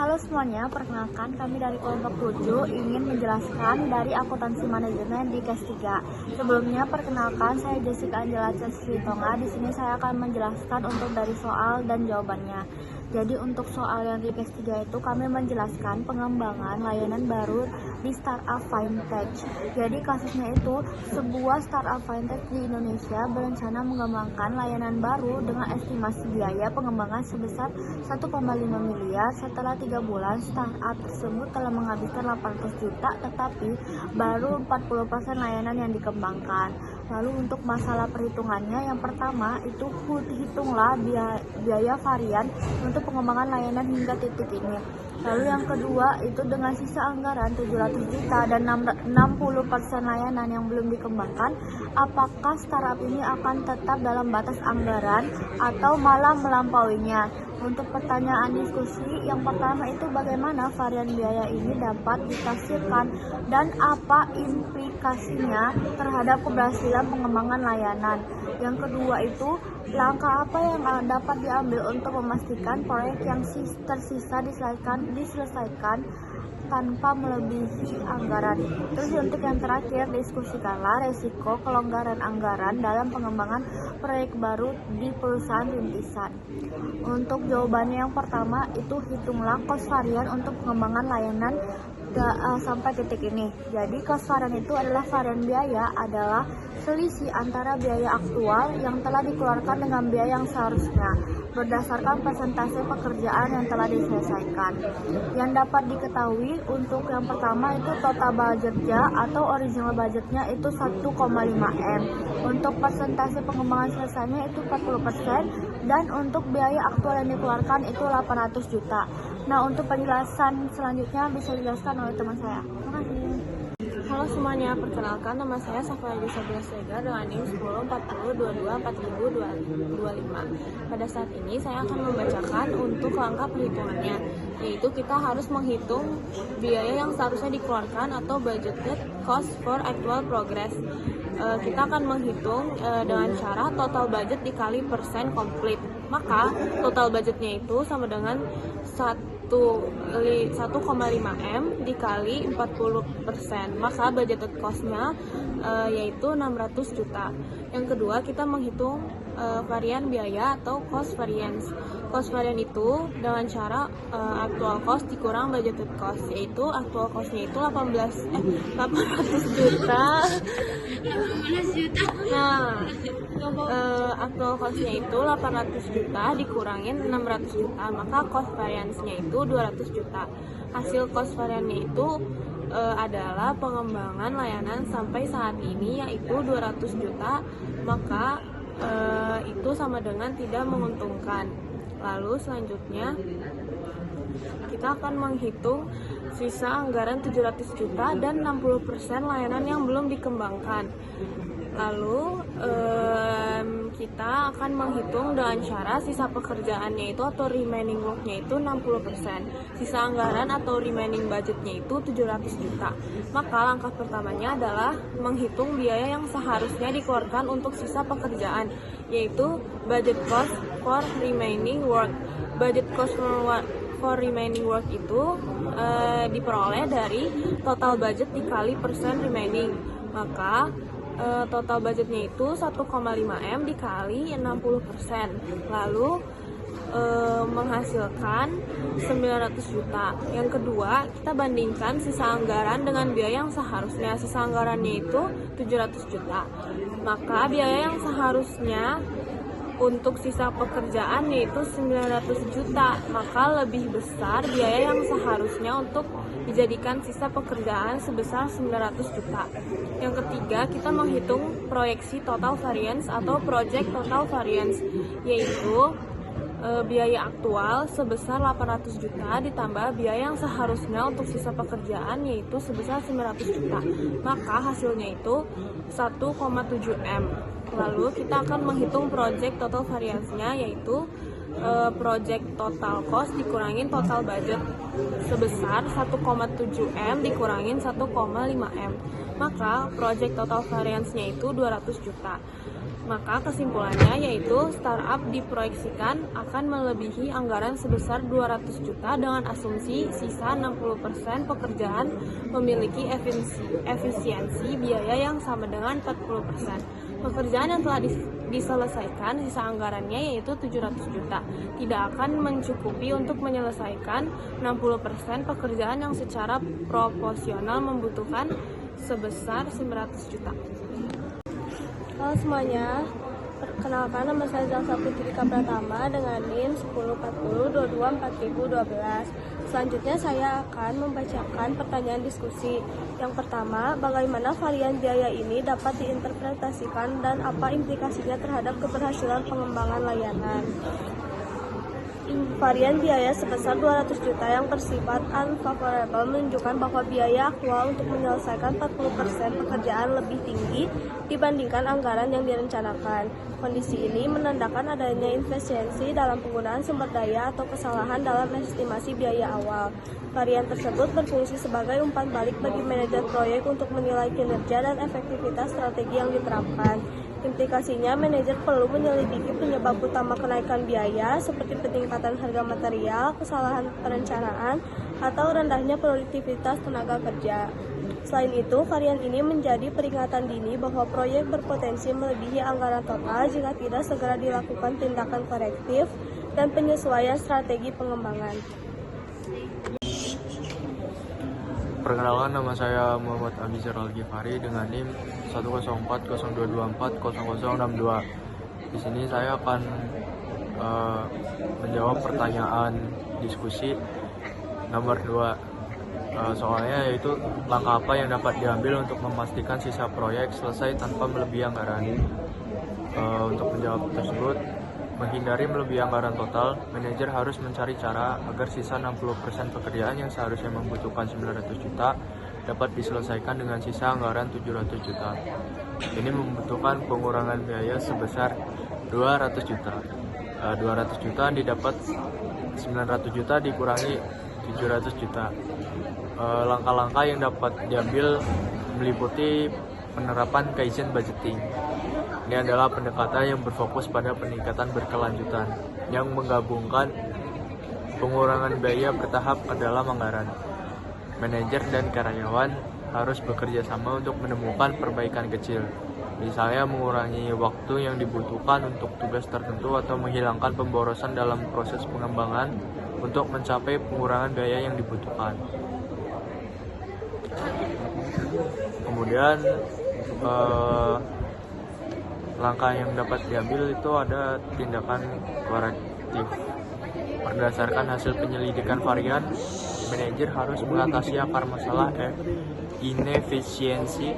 Halo semuanya, perkenalkan kami dari kelompok 7 ingin menjelaskan dari akuntansi manajemen di kelas 3. Sebelumnya perkenalkan, saya Jessica Angela Cesritonga. Di sini saya akan menjelaskan untuk dari soal dan jawabannya. Jadi untuk soal yang di kelas 3 itu kami menjelaskan pengembangan layanan baru di startup fintech. Jadi kasusnya itu sebuah startup fintech di Indonesia berencana mengembangkan layanan baru dengan estimasi biaya pengembangan sebesar 1,5 miliar. Setelah 3 bulan startup tersebut telah menghabiskan 800 juta, tetapi baru 40% layanan yang dikembangkan. Lalu untuk masalah perhitungannya, yang pertama itu hitunglah biaya varian untuk pengembangan layanan hingga titik ini. Lalu yang kedua itu dengan sisa anggaran 700 juta dan 60% layanan yang belum dikembangkan, apakah startup ini akan tetap dalam batas anggaran atau malah melampauinya? Untuk pertanyaan diskusi, yang pertama itu bagaimana varian biaya ini dapat ditafsirkan dan apa implikasinya terhadap keberhasilan pengembangan layanan. Yang kedua itu langkah apa yang dapat diambil untuk memastikan proyek yang tersisa diselesaikan tanpa melebihi anggaran. Terus untuk yang terakhir, diskusikanlah resiko kelonggaran anggaran dalam pengembangan proyek baru di perusahaan rintisan. Untuk jawabannya yang pertama itu hitunglah cost varian untuk pengembangan layanan sampai titik ini. Jadi cost varian itu adalah varian biaya adalah selisih antara biaya aktual yang telah dikeluarkan dengan biaya yang seharusnya berdasarkan persentase pekerjaan yang telah diselesaikan. Yang dapat diketahui untuk yang pertama itu total budgetnya atau original budgetnya itu 1,5 M. Untuk persentase pengembangan selesainya itu 40% dan untuk biaya aktual yang dikeluarkan itu 800 juta. Nah, untuk penjelasan selanjutnya bisa dijelaskan oleh teman saya. Terima kasih. Halo semuanya, perkenalkan nama saya Safira Yusabila Sega dengan NIM 1040224025. Pada saat ini saya akan membacakan untuk langkah perhitungannya, yaitu kita harus menghitung biaya yang seharusnya dikeluarkan atau budgeted cost for actual progress. Kita akan menghitung dengan cara total budget dikali persen complete. Maka total budgetnya itu sama dengan 1,5 M dikali 40%. Maka budgeted cost-nya yaitu 600 juta. Yang kedua, kita menghitung varian biaya atau cost variance. Cost varian itu dengan cara actual cost dikurang budgeted cost, yaitu actual cost-nya itu 800 juta. Nah, actual cost-nya itu 800 juta dikurangin 600 juta, maka cost variance-nya itu 200 juta. Hasil cost varian-nya itu adalah pengembangan layanan sampai saat ini yaitu 200 juta, maka itu sama dengan tidak menguntungkan. Lalu selanjutnya kita akan menghitung sisa anggaran 700 juta dan 60% layanan yang belum dikembangkan. Lalu kita akan menghitung dengan cara sisa pekerjaannya itu atau remaining worknya itu 60%. Sisa anggaran atau remaining budgetnya itu 700 juta. Maka langkah pertamanya adalah menghitung biaya yang seharusnya dikeluarkan untuk sisa pekerjaan, yaitu budget cost for remaining work. Budget cost for remaining work itu diperoleh dari total budget dikali persen remaining. Maka total budgetnya itu 1,5 M dikali 60%. Lalu menghasilkan 900 juta. Yang kedua, kita bandingkan sisa anggaran dengan biaya yang seharusnya. Sisa anggarannya itu 700 juta. Maka biaya yang seharusnya untuk sisa pekerjaan yaitu 900 juta, maka lebih besar biaya yang seharusnya untuk dijadikan sisa pekerjaan sebesar 900 juta. Yang ketiga, kita menghitung proyeksi total variance atau project total variance, yaitu biaya aktual sebesar 800 juta ditambah biaya yang seharusnya untuk sisa pekerjaan yaitu sebesar 900 juta. Maka hasilnya itu 1,7 M. Lalu kita akan menghitung project total variance-nya, yaitu project total cost dikurangin total budget sebesar 1,7 M dikurangin 1,5 M. Maka project total variance-nya itu 200 juta. Maka kesimpulannya yaitu startup diproyeksikan akan melebihi anggaran sebesar 200 juta dengan asumsi sisa 60% pekerjaan memiliki efisiensi biaya yang sama dengan 40%. Pekerjaan yang telah diselesaikan sisa anggarannya yaitu 700 juta tidak akan mencukupi untuk menyelesaikan 60% pekerjaan yang secara proporsional membutuhkan sebesar 900 juta. Halo semuanya, perkenalkan nama saya Zalsa Putrika Pratama dengan NIM 1040224012. Selanjutnya saya akan membacakan pertanyaan diskusi. Yang pertama, bagaimana varian biaya ini dapat diinterpretasikan dan apa implikasinya terhadap keberhasilan pengembangan layanan? Varian biaya sebesar 200 juta yang bersifat unfavorable menunjukkan bahwa biaya aktual untuk menyelesaikan 40% pekerjaan lebih tinggi dibandingkan anggaran yang direncanakan. Kondisi ini menandakan adanya inefisiensi dalam penggunaan sumber daya atau kesalahan dalam estimasi biaya awal. Varian tersebut berfungsi sebagai umpan balik bagi manajer proyek untuk menilai kinerja dan efektivitas strategi yang diterapkan. Implikasinya, manajer perlu menyelidiki penyebab utama kenaikan biaya seperti peningkatan harga material, kesalahan perencanaan, atau rendahnya produktivitas tenaga kerja. Selain itu, varian ini menjadi peringatan dini bahwa proyek berpotensi melebihi anggaran total jika tidak segera dilakukan tindakan korektif dan penyesuaian strategi pengembangan. Perkenalkan, nama saya Muhammad Abizar Al-Ghifari dengan NIM 10402240062. Di sini saya akan menjawab pertanyaan diskusi nomor 2. Soalnya yaitu langkah apa yang dapat diambil untuk memastikan sisa proyek selesai tanpa melebihi anggaran. Untuk menjawab tersebut, menghindari melebihi anggaran total, manajer harus mencari cara agar sisa 60% pekerjaan yang seharusnya membutuhkan 900 juta dapat diselesaikan dengan sisa anggaran 700 juta. Ini membutuhkan pengurangan biaya sebesar 200 juta. 200 juta didapat 900 juta dikurangi 700 juta. Langkah-langkah yang dapat diambil meliputi penerapan Kaizen budgeting. Ini adalah pendekatan yang berfokus pada peningkatan berkelanjutan yang menggabungkan pengurangan biaya bertahap ke dalam anggaran. Manajer dan karyawan harus bekerja sama untuk menemukan perbaikan kecil. Misalnya mengurangi waktu yang dibutuhkan untuk tugas tertentu atau menghilangkan pemborosan dalam proses pengembangan untuk mencapai pengurangan biaya yang dibutuhkan. Kemudian langkah yang dapat diambil itu ada tindakan korektif. Berdasarkan hasil penyelidikan varian, manajer harus mengatasi akar masalah inefisiensi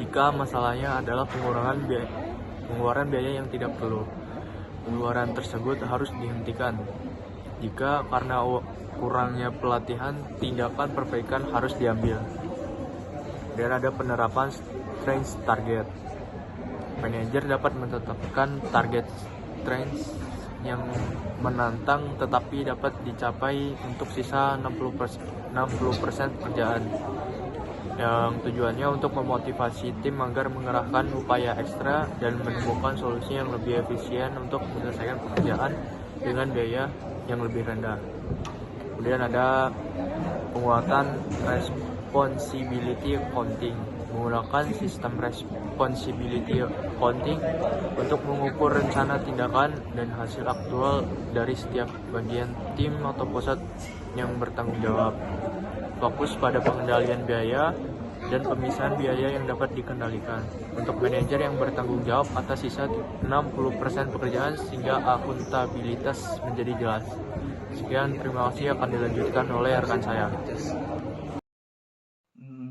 jika masalahnya adalah pengeluaran biaya yang tidak perlu. Pengeluaran tersebut harus dihentikan. Jika karena kurangnya pelatihan, tindakan perbaikan harus diambil. Dan ada penerapan stretch target. Manajer dapat menetapkan target stretch yang menantang tetapi dapat dicapai untuk sisa 60% pekerjaan, yang tujuannya untuk memotivasi tim agar mengerahkan upaya ekstra dan menemukan solusi yang lebih efisien untuk menyelesaikan pekerjaan dengan biaya yang lebih rendah. Kemudian ada penguatan responsibility accounting. Menggunakan sistem responsibility accounting untuk mengukur rencana tindakan dan hasil aktual dari setiap bagian tim atau pusat yang bertanggung jawab. Fokus pada pengendalian biaya dan pemisahan biaya yang dapat dikendalikan. Untuk manajer yang bertanggung jawab atas sisa 60% pekerjaan sehingga akuntabilitas menjadi jelas. Sekian, terima kasih, akan dilanjutkan oleh rekan saya.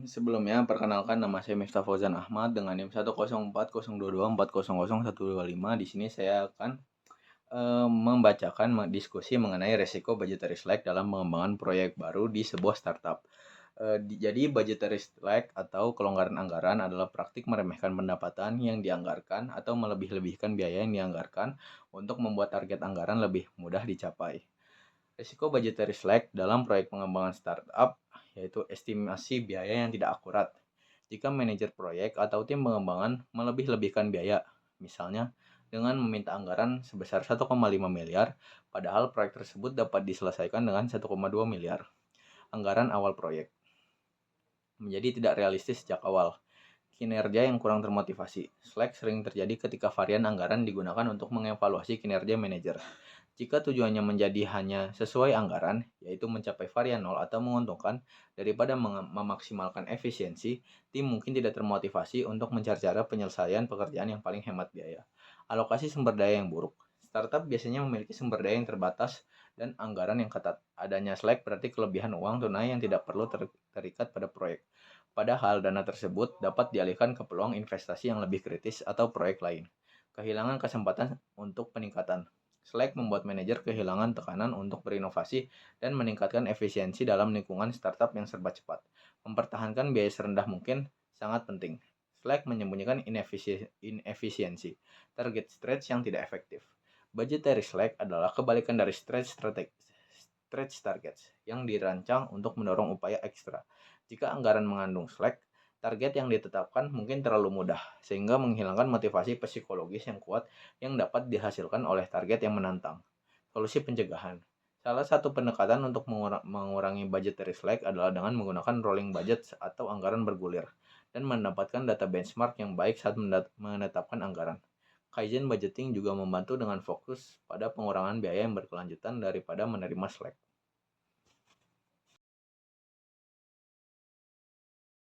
Sebelumnya, perkenalkan, nama saya Miftah Fauzan Ahmad dengan NIM 1040224001125. Di sini saya akan membacakan diskusi mengenai resiko budgetary slack dalam pengembangan proyek baru di sebuah startup. Jadi budgetary slack atau kelonggaran anggaran adalah praktik meremehkan pendapatan yang dianggarkan atau melebih-lebihkan biaya yang dianggarkan untuk membuat target anggaran lebih mudah dicapai. Risiko budgetary slack dalam proyek pengembangan startup yaitu estimasi biaya yang tidak akurat. Jika manajer proyek atau tim pengembangan melebih-lebihkan biaya Misalnya, dengan meminta anggaran sebesar 1,5 miliar, padahal proyek tersebut dapat diselesaikan dengan 1,2 miliar. Anggaran awal proyek menjadi tidak realistis sejak awal. Kinerja yang kurang termotivasi. Slack sering terjadi ketika varian anggaran digunakan untuk mengevaluasi kinerja manajer. Jika tujuannya menjadi hanya sesuai anggaran, yaitu mencapai varian nol atau menguntungkan, daripada memaksimalkan efisiensi, tim mungkin tidak termotivasi untuk mencari cara penyelesaian pekerjaan yang paling hemat biaya. Alokasi sumber daya yang buruk. Startup biasanya memiliki sumber daya yang terbatas dan anggaran yang ketat. Adanya Slack berarti kelebihan uang tunai yang tidak perlu terikat pada proyek. Padahal dana tersebut dapat dialihkan ke peluang investasi yang lebih kritis atau proyek lain. Kehilangan kesempatan untuk peningkatan. Slack membuat manajer kehilangan tekanan untuk berinovasi dan meningkatkan efisiensi dalam lingkungan startup yang serba cepat. Mempertahankan biaya serendah mungkin sangat penting. Slack menyembunyikan inefisiensi, target stretch yang tidak efektif. Budgetary Slack adalah kebalikan dari stretch targets yang dirancang untuk mendorong upaya ekstra. Jika anggaran mengandung slack, target yang ditetapkan mungkin terlalu mudah, sehingga menghilangkan motivasi psikologis yang kuat yang dapat dihasilkan oleh target yang menantang. Solusi pencegahan. Salah satu pendekatan untuk mengurangi budgetary slack adalah dengan menggunakan rolling budget atau anggaran bergulir, dan mendapatkan data benchmark yang baik saat menetapkan anggaran. Kaizen budgeting juga membantu dengan fokus pada pengurangan biaya yang berkelanjutan daripada menerima slack.